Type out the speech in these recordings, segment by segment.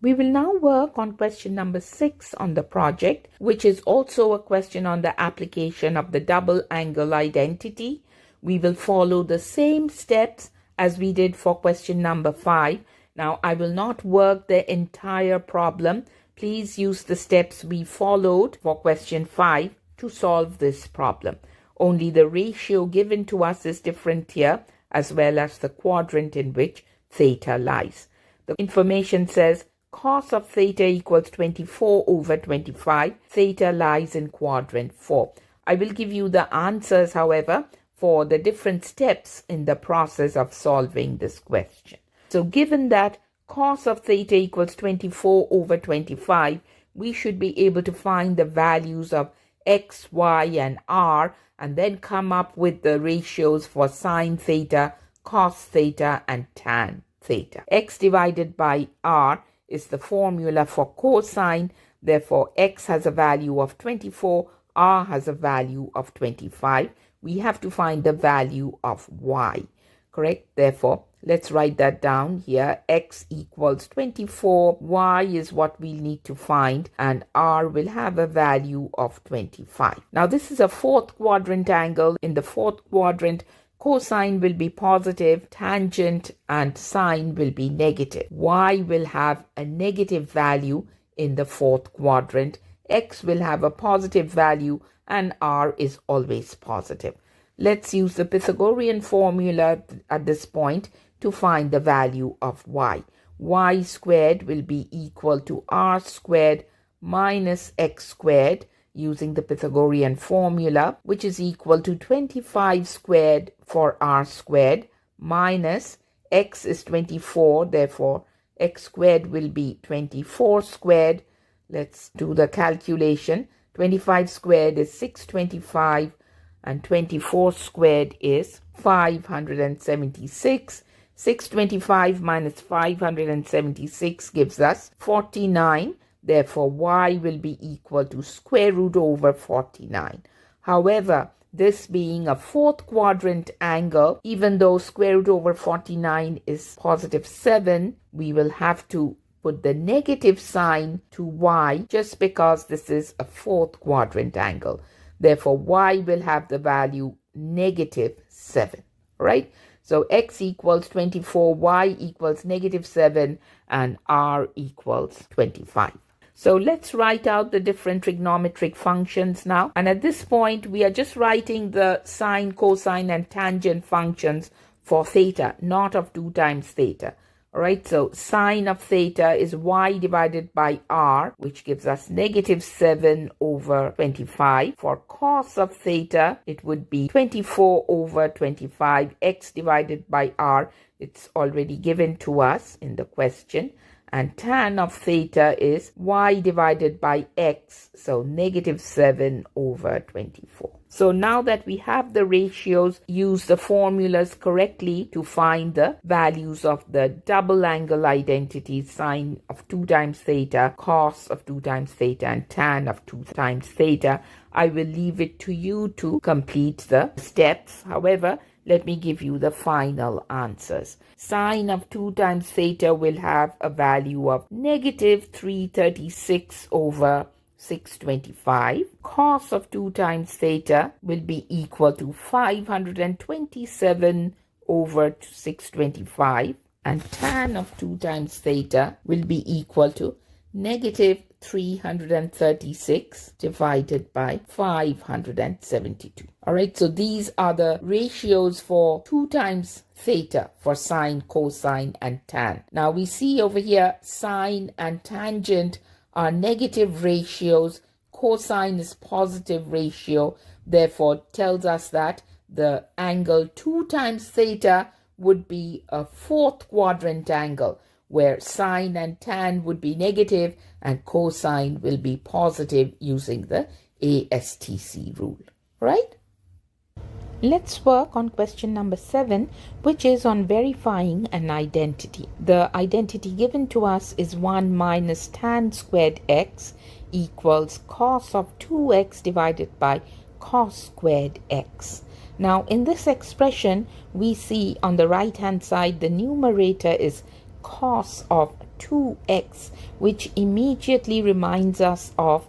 We will now work on question number 6 on the project, which is also a question on the application of the double angle identity. We will follow the same steps as we did for question number 5. Now, I will not work the entire problem. Please use the steps we followed for question 5 to solve this problem. Only the ratio given to us is different here, as well as the quadrant in which theta lies. The information says cos of theta equals 24 over 25. Theta lies in quadrant 4. I will give you the answers, however, for the different steps in the process of solving this question. So given that cos of theta equals 24 over 25, we should be able to find the values of x, y, and r, and then come up with the ratios for sine theta, cos theta, and tan theta. X divided by r is the formula for cosine. Therefore, x has a value of 24, r has a value of 25. We have to find the value of y, correct? Therefore, let's write that down here. X equals 24, y is what we need to find, and r will have a value of 25. Now, this is a fourth quadrant angle. In the fourth quadrant, cosine will be positive, tangent and sine will be negative. Y will have a negative value in the fourth quadrant. X will have a positive value and r is always positive. Let's use the Pythagorean formula at this point to find the value of y. Y squared will be equal to r squared minus x squared, using the Pythagorean formula, which is equal to 25 squared for r squared minus x is 24, therefore x squared will be 24 squared. Let's do the calculation. 25 squared is 625 and 24 squared is 576. 625 minus 576 gives us 49. Therefore, y will be equal to square root over 49. However, this being a fourth quadrant angle, even though square root over 49 is positive 7, we will have to put the negative sign to y just because this is a fourth quadrant angle. Therefore, y will have the value negative 7, right? So x equals 24, y equals negative 7, and r equals 25. So let's write out the different trigonometric functions now. And at this point, we are just writing the sine, cosine, and tangent functions for theta, not of 2 times theta. All right, so sine of theta is y divided by r, which gives us negative 7 over 25. For cos of theta, it would be 24 over 25. X divided by r, it's already given to us in the question. And tan of theta is y divided by x, so negative 7 over 24. So now that we have the ratios, use the formulas correctly to find the values of the double angle identities, sine of 2 times theta, cos of 2 times theta, and tan of 2 times theta. I will leave it to you to complete the steps. However, let me give you the final answers. Sine of 2 times theta will have a value of negative 336 over 625. Cos of 2 times theta will be equal to 527 over 625. And tan of 2 times theta will be equal to negative 336 divided by 572. All right, so these are the ratios for 2 times theta for sine, cosine, and tan. Now we see over here sine and tangent are negative ratios. Cosine is positive ratio. Therefore, tells us that the angle 2 times theta would be a fourth quadrant angle, where sine and tan would be negative and cosine will be positive using the ASTC rule, right? Let's work on question number 7, which is on verifying an identity. The identity given to us is 1 minus tan squared x equals cos of 2x divided by cos squared x. Now, in this expression, we see on the right-hand side, the numerator is cos of 2x, which immediately reminds us of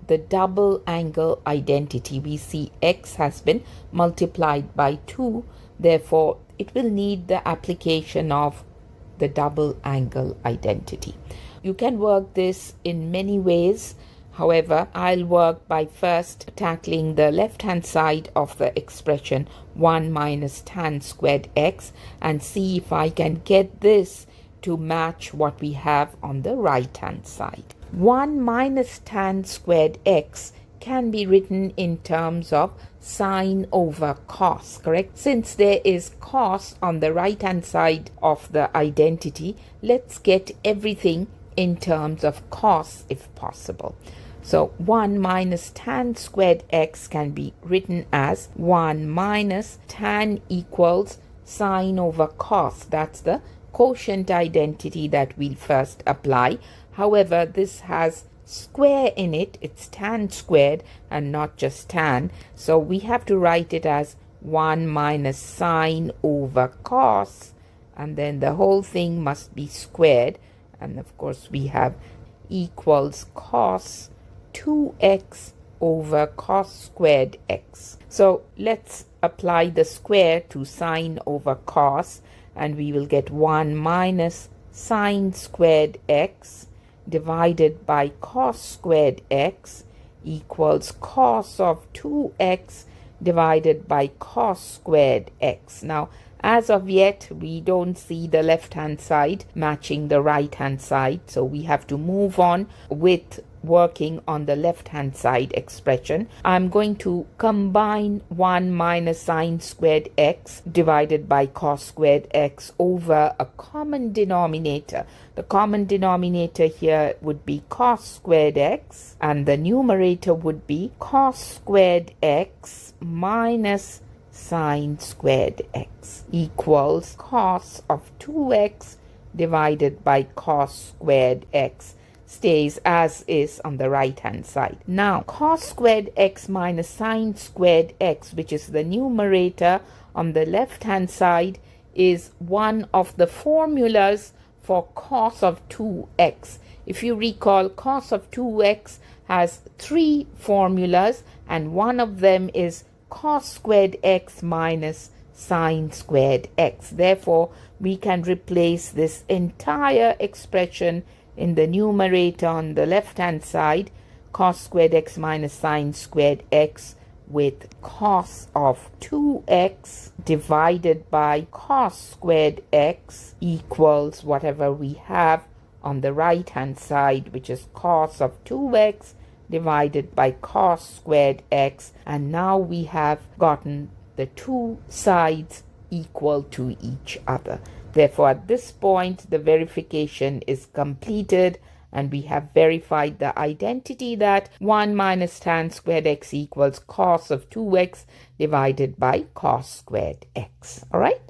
the double angle identity. We see x has been multiplied by 2, therefore it will need the application of the double angle identity. You can work this in many ways. However, I'll work by first tackling the left-hand side of the expression 1 minus tan squared x and see if I can get this to match what we have on the right-hand side. 1 minus tan squared x can be written in terms of sine over cos, correct? Since there is cos on the right-hand side of the identity, let's get everything in terms of cos if possible. So 1 minus tan squared x can be written as 1 minus tan equals sine over cos. That's the quotient identity that we'll first apply. However, this has square in it. It's tan squared and not just tan. So we have to write it as 1 minus sine over cos. And then the whole thing must be squared. And of course, we have equals cos 2x over cos squared x. So let's apply the square to sine over cos, and we will get 1 minus sine squared x divided by cos squared x equals cos of 2x divided by cos squared x. Now, as of yet, we don't see the left-hand side matching the right-hand side, so we have to move on with working on the left-hand side expression. I'm going to combine 1 minus sine squared x divided by cos squared x over a common denominator. The common denominator here would be cos squared x, and the numerator would be cos squared x minus sine squared x equals cos of 2x divided by cos squared x. Stays as is on the right hand side. Now cos squared x minus sine squared x, which is the numerator on the left hand side, is one of the formulas for cos of 2x. If you recall, cos of 2x has 3 formulas, and one of them is cos squared x minus sine squared x. Therefore, we can replace this entire expression in the numerator on the left-hand side, cos squared x minus sine squared x, with cos of 2x divided by cos squared x equals whatever we have on the right-hand side, which is cos of 2x divided by cos squared x. And now we have gotten the two sides equal to each other. Therefore, at this point, the verification is completed, and we have verified the identity that 1 minus tan squared x equals cos of 2x divided by cos squared x. All right?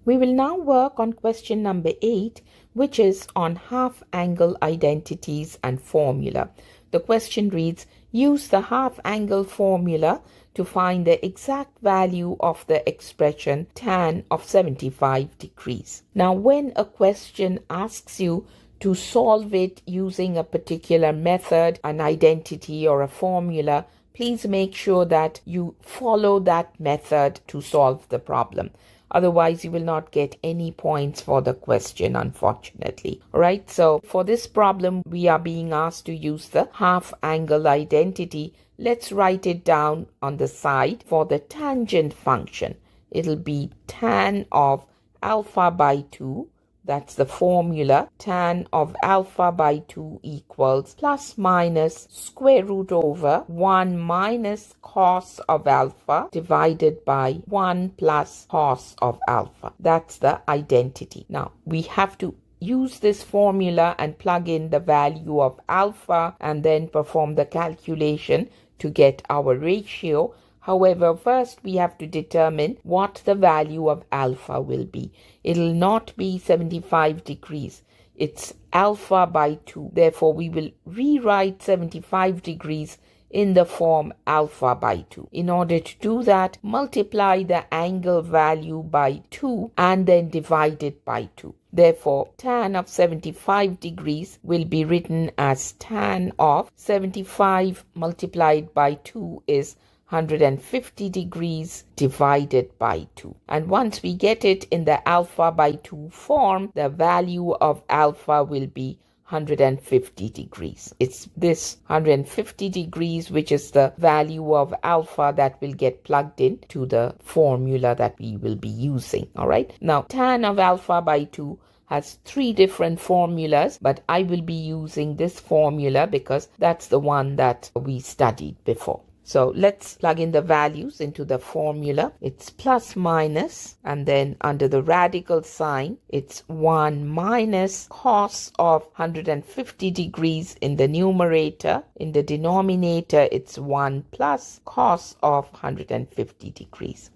We will now work on question number 8, which is on half angle identities and formula. The question reads, use the half angle formula to find the exact value of the expression tan of 75 degrees. Now, when a question asks you to solve it using a particular method, an identity, or a formula, please make sure that you follow that method to solve the problem. Otherwise, you will not get any points for the question, unfortunately. All right, so for this problem, we are being asked to use the half angle identity. Let's write it down on the side. For the tangent function, it'll be tan of alpha by 2. That's the formula. Tan of alpha by 2 equals plus minus square root over 1 minus cos of alpha divided by 1 plus cos of alpha. That's the identity. Now, we have to use this formula and plug in the value of alpha and then perform the calculation to get our ratio. However, first we have to determine what the value of alpha will be. It'll not be 75 degrees. It's alpha by 2. Therefore, we will rewrite 75 degrees in the form alpha by 2. In order to do that, multiply the angle value by 2 and then divide it by 2. Therefore, tan of 75 degrees will be written as tan of 75 multiplied by 2 is 150 degrees divided by 2. And once we get it in the alpha by 2 form, the value of alpha will be 150 degrees. It's this 150 degrees which is the value of alpha that will get plugged in to the formula that we will be using. All right. Now, tan of alpha by 2 has 3 different formulas, but I will be using this formula because that's the one that we studied before. So let's plug in the values into the formula. It's plus minus, and then under the radical sign, it's 1 minus cos of 150 degrees in the numerator. In the denominator, it's 1 plus cos of 150 degrees.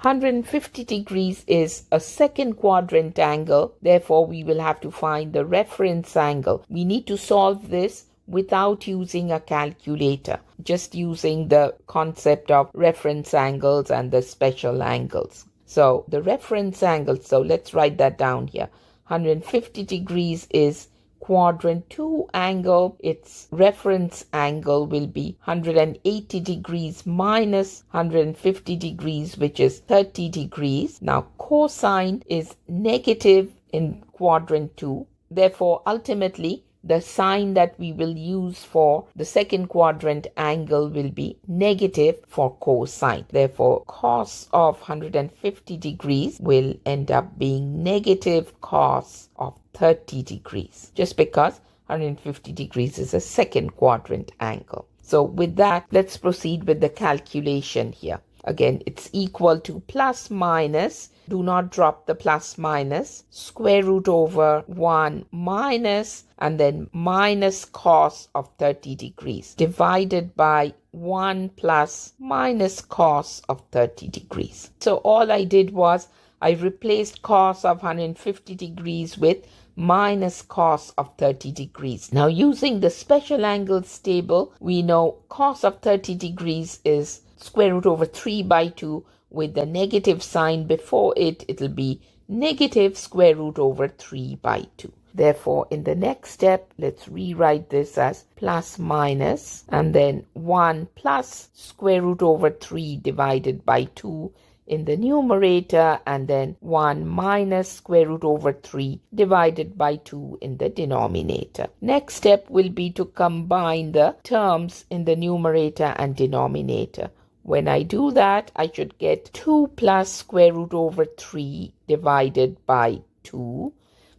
150 degrees is a second quadrant angle. Therefore, we will have to find the reference angle. We need to solve this without using a calculator, just using the concept of reference angles and the special angles. So the reference angle, so let's write that down here. 150 degrees is quadrant 2 angle. Its reference angle will be 180 degrees minus 150 degrees, which is 30 degrees. Now cosine is negative in quadrant 2. Therefore, ultimately, the sign that we will use for the second quadrant angle will be negative for cosine. Therefore, cos of 150 degrees will end up being negative cos of 30 degrees, just because 150 degrees is a second quadrant angle. So with that, let's proceed with the calculation here. Again, it's equal to plus minus, do not drop the plus minus, square root over 1 minus, and then minus cos of 30 degrees, divided by 1 plus minus cos of 30 degrees. So all I did was I replaced cos of 150 degrees with minus cos of 30 degrees. Now using the special angles table, we know cos of 30 degrees is square root over 3 by 2 with the negative sign before it. It'll be negative square root over 3 by 2. Therefore, in the next step, let's rewrite this as plus minus and then 1 plus square root over 3 divided by 2 in the numerator, and then 1 minus square root over 3 divided by 2 in the denominator. Next step will be to combine the terms in the numerator and denominator. When I do that, I should get 2 plus square root over 3 divided by 2.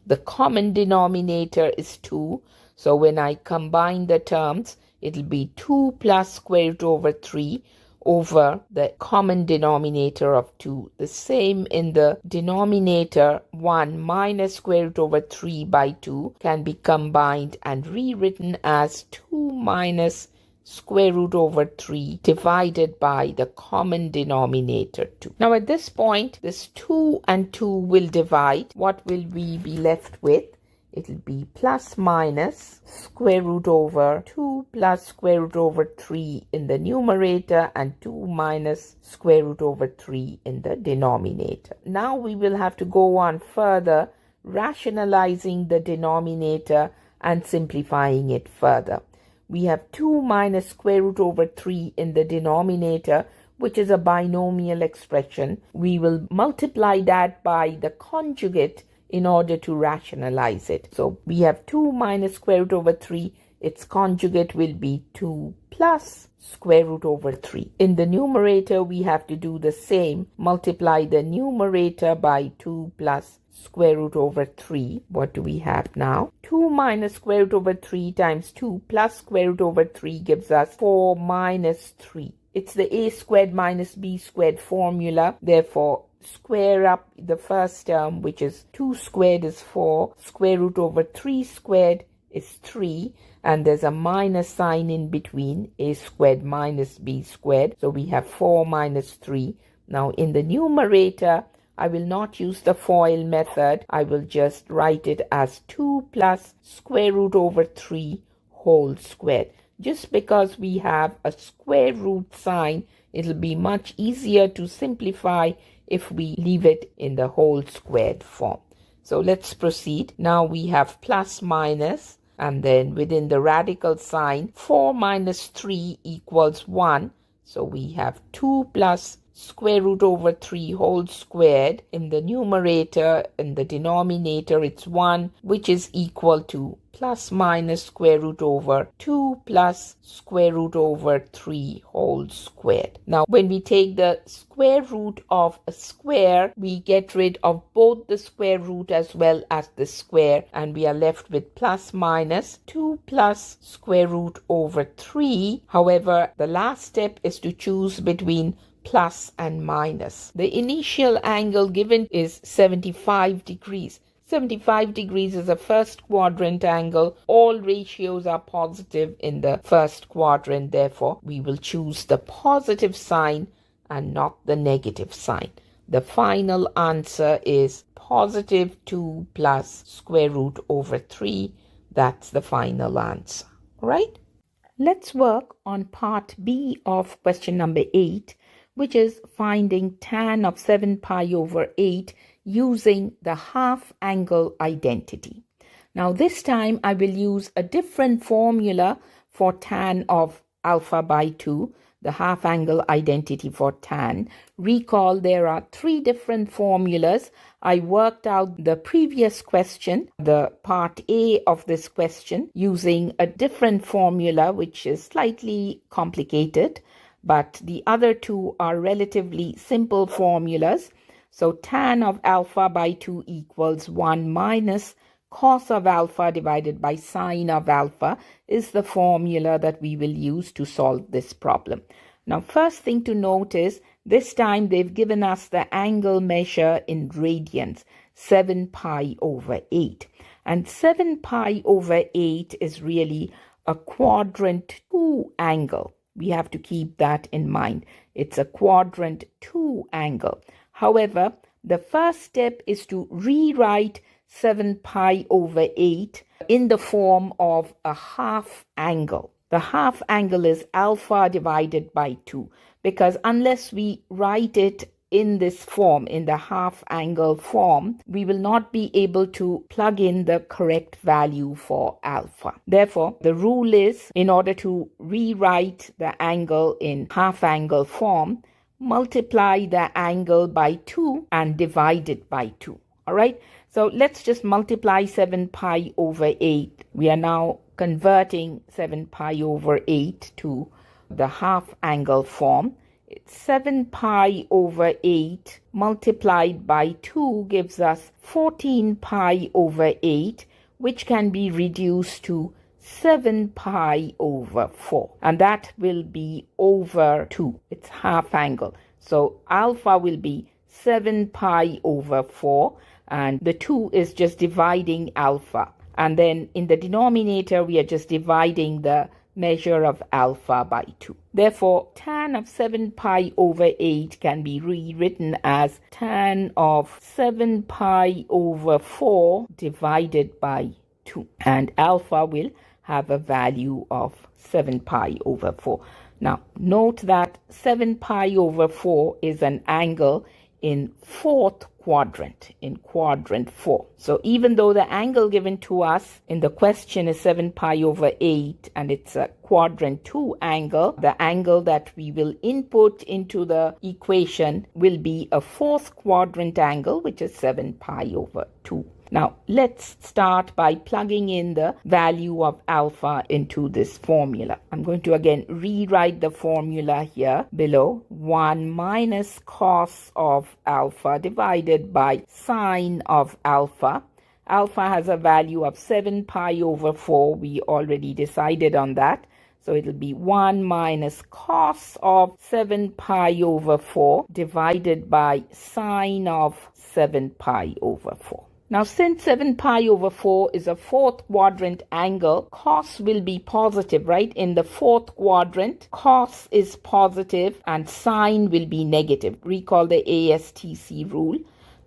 The common denominator is 2. So when I combine the terms, it'll be 2 plus square root over 3 over the common denominator of 2. The same in the denominator, 1 minus square root over 3 by 2 can be combined and rewritten as 2 minus square root over 3 divided by the common denominator 2. Now at this point, this 2 and 2 will divide. What will we be left with? It'll be plus minus square root over 2 plus square root over 3 in the numerator and 2 minus square root over 3 in the denominator. Now we will have to go on further, rationalizing the denominator and simplifying it further. We have 2 minus square root over 3 in the denominator, which is a binomial expression. We will multiply that by the conjugate in order to rationalize it. So we have 2 minus square root over 3. Its conjugate will be 2 plus square root over 3. In the numerator, we have to do the same. Multiply the numerator by 2 plus square root over 3. What do we have now? 2 minus square root over 3 times 2 plus square root over 3 gives us 4 minus 3. It's the a squared minus b squared formula. Therefore, square up the first term, which is 2 squared is 4. Square root over 3 squared is 3. And there's a minus sign in between, a squared minus b squared. So we have 4 minus 3. Now in the numerator, I will not use the FOIL method. I will just write it as 2 plus square root over 3 whole squared. Just because we have a square root sign, it'll be much easier to simplify if we leave it in the whole squared form. So let's proceed. Now we have plus minus, and then within the radical sign, 4 minus 3 equals 1. So we have 2 plus square root over 3 whole squared. In the numerator, in the denominator, it's 1, which is equal to plus minus square root over 2 plus square root over 3 whole squared. Now, when we take the square root of a square, we get rid of both the square root as well as the square, and we are left with plus minus 2 plus square root over 3. However, the last step is to choose between plus and minus. The initial angle given is 75 degrees. 75 degrees is a first quadrant angle. All ratios are positive in the first quadrant. Therefore, we will choose the positive sign and not the negative sign. The final answer is positive 2 plus square root over 3. That's the final answer. All right? Let's work on part B of question number 8, which is finding tan of 7 pi over 8 using the half angle identity. Now this time I will use a different formula for tan of alpha by 2, the half angle identity for tan. Recall there are 3 different formulas. I worked out the previous question, the part A of this question, using a different formula which is slightly complicated, but the other 2 are relatively simple formulas. So tan of alpha by 2 equals 1 minus cos of alpha divided by sine of alpha is the formula that we will use to solve this problem. Now, first thing to note is this time they've given us the angle measure in radians, 7 pi over 8. And 7 pi over 8 is really a quadrant 2 angle. We have to keep that in mind. It's a quadrant 2 angle. However, the first step is to rewrite 7 pi over 8 in the form of a half angle. The half angle is alpha divided by 2, because unless we write it in this form, in the half angle form, we will not be able to plug in the correct value for alpha. Therefore, the rule is, in order to rewrite the angle in half angle form, multiply the angle by 2 and divide it by 2. All right, so let's just multiply 7 pi over 8. We are now converting 7 pi over 8 to the half angle form. 7 pi over 8 multiplied by 2 gives us 14 pi over 8, which can be reduced to 7 pi over 4. And that will be over 2. It's half angle. So alpha will be 7 pi over 4. And the 2 is just dividing alpha. And then in the denominator, we are just dividing the measure of alpha by 2. Therefore, tan of 7 pi over 8 can be rewritten as tan of 7 pi over 4 divided by 2. And alpha will have a value of 7 pi over 4. Now, note that 7 pi over 4 is an angle in fourth quadrant, in quadrant 4. So even though the angle given to us in the question is 7 pi over 8 and it's a quadrant 2 angle, the angle that we will input into the equation will be a fourth quadrant angle, which is 7 pi over 2. Now, let's start by plugging in the value of alpha into this formula. I'm going to again rewrite the formula here below. 1 minus cos of alpha divided by sine of alpha. Alpha has a value of 7 pi over 4. We already decided on that. So it'll be 1 minus cos of 7 pi over 4 divided by sine of 7 pi over 4. Now, since 7 pi over 4 is a fourth quadrant angle, cos will be positive, right? In the fourth quadrant, cos is positive and sine will be negative. Recall the ASTC rule.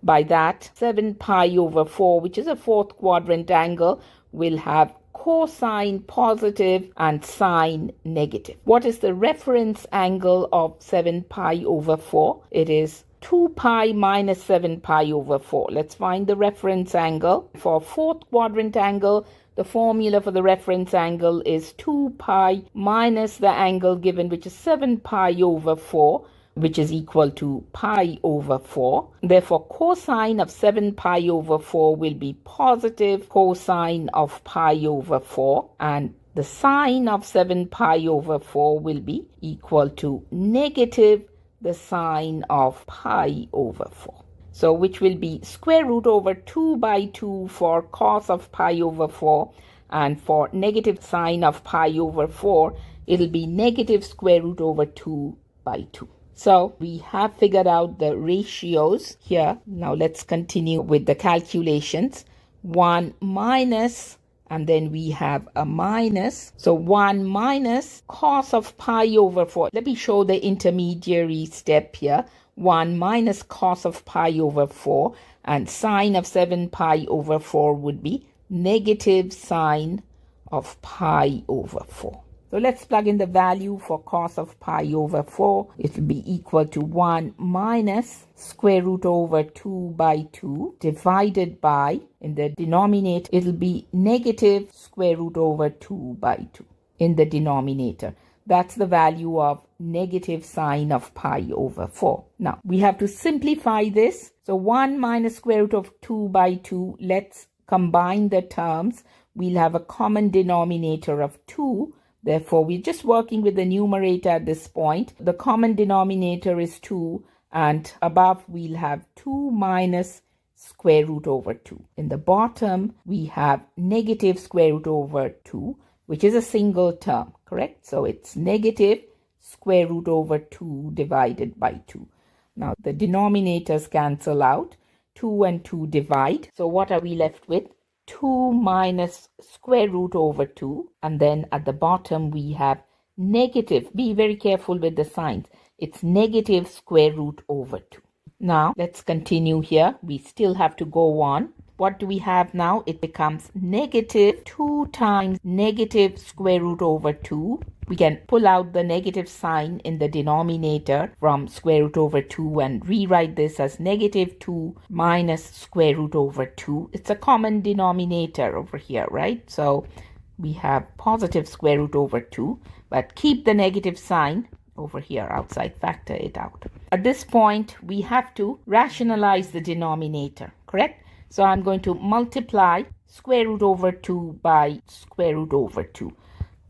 By that, 7 pi over 4, which is a fourth quadrant angle, will have cosine positive and sine negative. What is the reference angle of 7 pi over 4? It is 2 pi minus 7 pi over 4. Let's find the reference angle. For fourth quadrant angle, the formula for the reference angle is 2 pi minus the angle given, which is 7 pi over 4, which is equal to pi over 4. Therefore, cosine of 7 pi over 4 will be positive cosine of pi over 4, and the sine of 7 pi over 4 will be equal to negative the sine of pi over 4. So which will be square root over 2 by 2 for cos of pi over 4, and for negative sine of pi over 4, it'll be negative square root over 2 by 2. So we have figured out the ratios here. Now let's continue with the calculations. 1 minus, and then we have a minus. So 1 minus cos of pi over 4. Let me show the intermediary step here. 1 minus cos of pi over 4, and sine of 7 pi over 4 would be negative sine of pi over 4. So let's plug in the value for cos of pi over 4. It will be equal to 1 minus square root over 2 by 2 divided by, in the denominator, it will be negative square root over 2 by 2 in the denominator. That's the value of negative sine of pi over 4. Now, we have to simplify this. So 1 minus square root of 2 by 2, let's combine the terms. We'll have a common denominator of 2. Therefore, we're just working with the numerator at this point. The common denominator is 2, and above we'll have 2 minus square root over 2. In the bottom, we have negative square root over 2, which is a single term, correct? So it's negative square root over 2 divided by 2. Now the denominators cancel out. 2 and 2 divide. So what are we left with? 2 minus square root over 2. And then at the bottom we have negative. Be very careful with the signs. It's negative square root over 2. Now let's continue here. We still have to go on. What do we have now? It becomes negative 2 times negative square root over 2. We can pull out the negative sign in the denominator from square root over 2 and rewrite this as negative 2 minus square root over 2. It's a common denominator over here, right? So we have positive square root over 2, but keep the negative sign over here outside, factor it out. At this point, we have to rationalize the denominator, correct? So I'm going to multiply square root over 2 by square root over 2.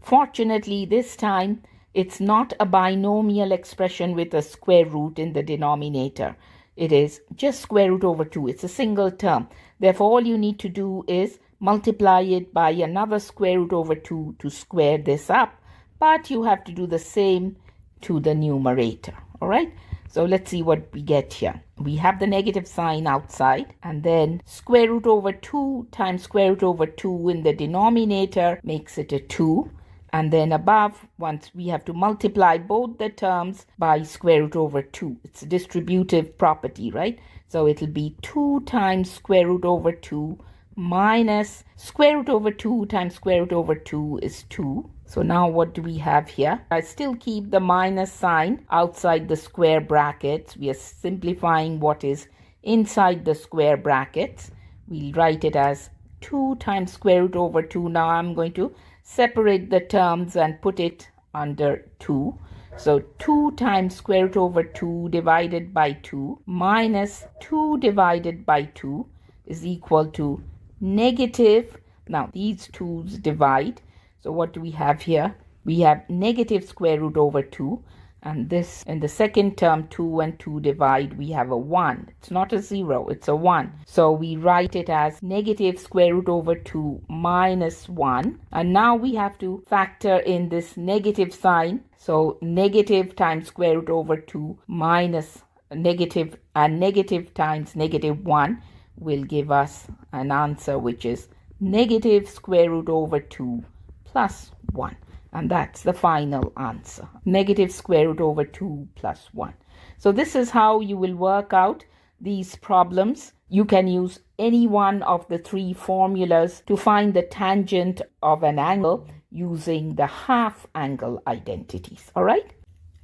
Fortunately, this time, it's not a binomial expression with a square root in the denominator. It is just square root over 2. It's a single term. Therefore, all you need to do is multiply it by another square root over 2 to square this up. But you have to do the same to the numerator. All right? So let's see what we get here. We have the negative sign outside, and then square root over 2 times square root over 2 in the denominator makes it a 2. And then above, once we have to multiply both the terms by square root over 2. It's a distributive property, right? So it'll be 2 times square root over 2 minus square root over 2 times square root over 2 is 2. So now what do we have here? I still keep the minus sign outside the square brackets. We are simplifying what is inside the square brackets. We'll write it as 2 times square root over 2. Now I'm going to separate the terms and put it under 2. So 2 times square root over 2 divided by 2 minus 2 divided by 2 is equal to negative. Now these 2's divide. So what do we have here? We have negative square root over 2. And this, in the second term, 2 and 2 divide, we have a 1. It's not a 0, it's a 1. So we write it as negative square root over 2 minus 1. And now we have to factor in this negative sign. So negative times square root over 2 minus negative, and negative times negative 1 will give us an answer which is negative square root over 2 plus 1. And that's the final answer. Negative square root over 2 plus 1. So this is how you will work out these problems. You can use any one of the 3 formulas to find the tangent of an angle using the half angle identities. All right?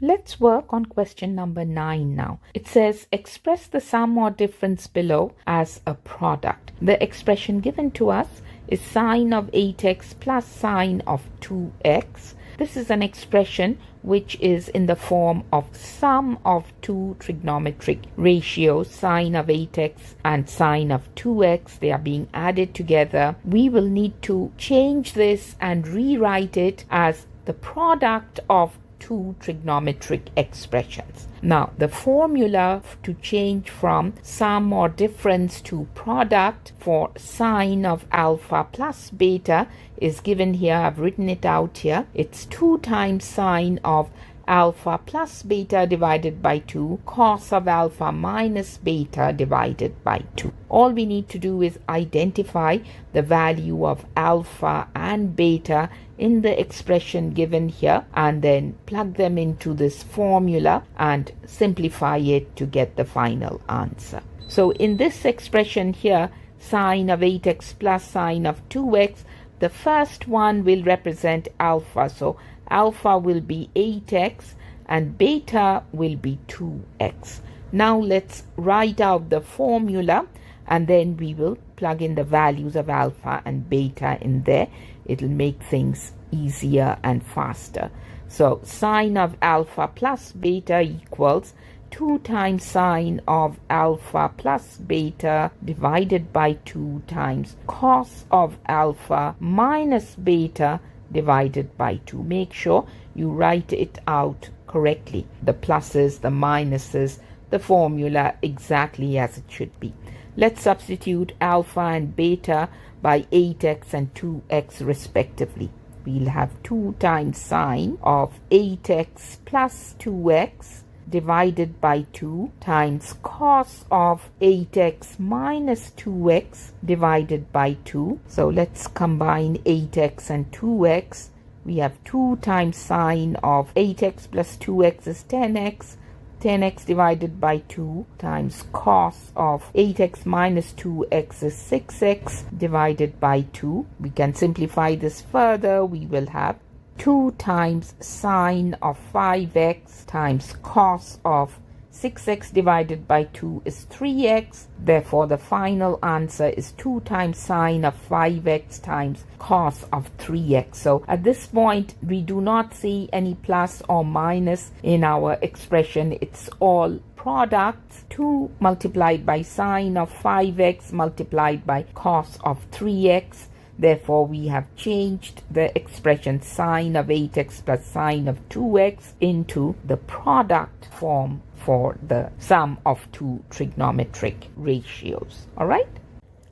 Let's work on question number 9 now. It says express the sum or difference below as a product. The expression given to us is sine of 8x plus sine of 2x. This is an expression which is in the form of sum of two trigonometric ratios, sine of 8x and sine of 2x. They are being added together. We will need to change this and rewrite it as the product of two trigonometric expressions. Now, the formula to change from sum or difference to product for sine of alpha plus beta is given here. I've written it out here. It's 2 times sine of alpha plus beta divided by 2 cos of alpha minus beta divided by 2. All we need to do is identify the value of alpha and beta in the expression given here and then plug them into this formula and simplify it to get the final answer. So in this expression here, sine of 8x plus sine of 2x, the first one will represent alpha. So alpha will be 8x and beta will be 2x. Now let's write out the formula and then we will plug in the values of alpha and beta in there. It'll make things easier and faster. So sine of alpha plus beta equals 2 times sine of alpha plus beta divided by 2 times cos of alpha minus beta divided by 2. Make sure you write it out correctly. The pluses, the minuses, the formula exactly as it should be. Let's substitute alpha and beta by 8x and 2x respectively. We'll have 2 times sine of 8x plus 2x divided by 2 times cos of 8x minus 2x divided by 2. So let's combine 8x and 2x. We have 2 times sine of 8x plus 2x is 10x. 10x divided by 2 times cos of 8x minus 2x is 6x divided by 2. We can simplify this further. We will have 2 times sine of 5x times cos of 6x divided by 2 is 3x. Therefore, the final answer is 2 times sine of 5x times cos of 3x. So at this point, we do not see any plus or minus in our expression. It's all products. 2 multiplied by sine of 5x multiplied by cos of 3x. Therefore, we have changed the expression sine of 8x plus sine of 2x into the product form for the sum of two trigonometric ratios. All right?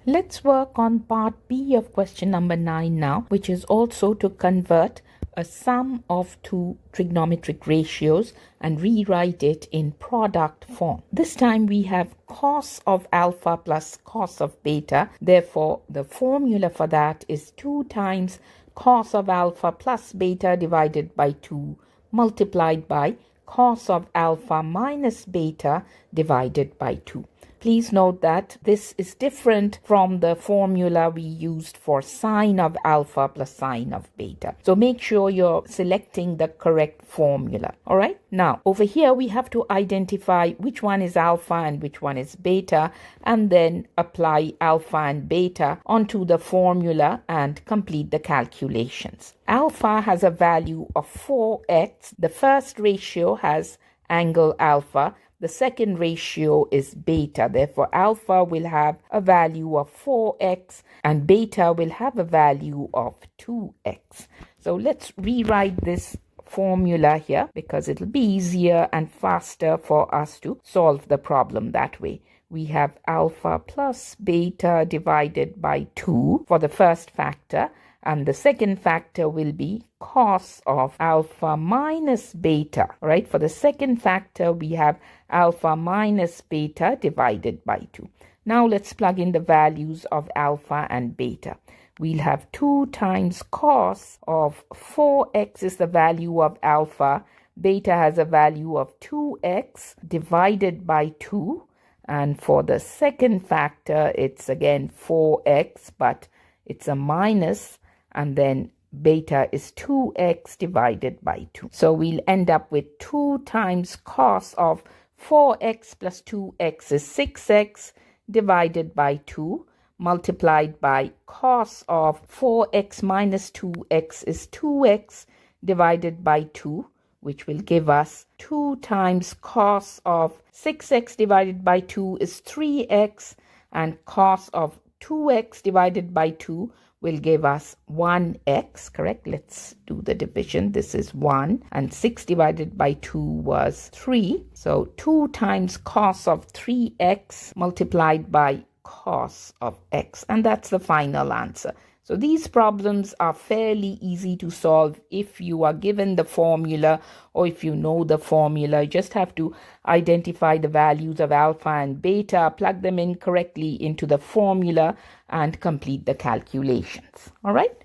Let's work on part B of question number 9 now, which is also to convert a sum of two trigonometric ratios and rewrite it in product form. This time we have cos of alpha plus cos of beta. Therefore, the formula for that is 2 times cos of alpha plus beta divided by 2 multiplied by cos of alpha minus beta divided by 2. Please note that this is different from the formula we used for sine of alpha plus sine of beta. So make sure you're selecting the correct formula. All right. Now, over here, we have to identify which one is alpha and which one is beta, and then apply alpha and beta onto the formula and complete the calculations. Alpha has a value of 4x. The first ratio has angle alpha. The second ratio is beta. Therefore, alpha will have a value of 4x and beta will have a value of 2x. So let's rewrite this formula here because it'll be easier and faster for us to solve the problem that way. We have alpha plus beta divided by 2 for the first factor, and the second factor will be cos of alpha minus beta. Right? For the second factor, we have alpha minus beta divided by 2. Now let's plug in the values of alpha and beta. We'll have 2 times cos of 4x is the value of alpha. Beta has a value of 2x divided by 2. And for the second factor, it's again 4x, but it's a minus. And then beta is 2x divided by 2. So we'll end up with 2 times cos of 4x plus 2x is 6x divided by 2, multiplied by cos of 4x minus 2x is 2x divided by 2, which will give us 2 times cos of 6x divided by 2 is 3x, and cos of 2x divided by 2 will give us 1x, correct? Let's do the division. This is 1, and 6 divided by 2 was 3. So 2 times cos of 3x multiplied by cos of x, and that's the final answer. So these problems are fairly easy to solve if you are given the formula, or if you know the formula. You just have to identify the values of alpha and beta, plug them in correctly into the formula, and complete the calculations. All right?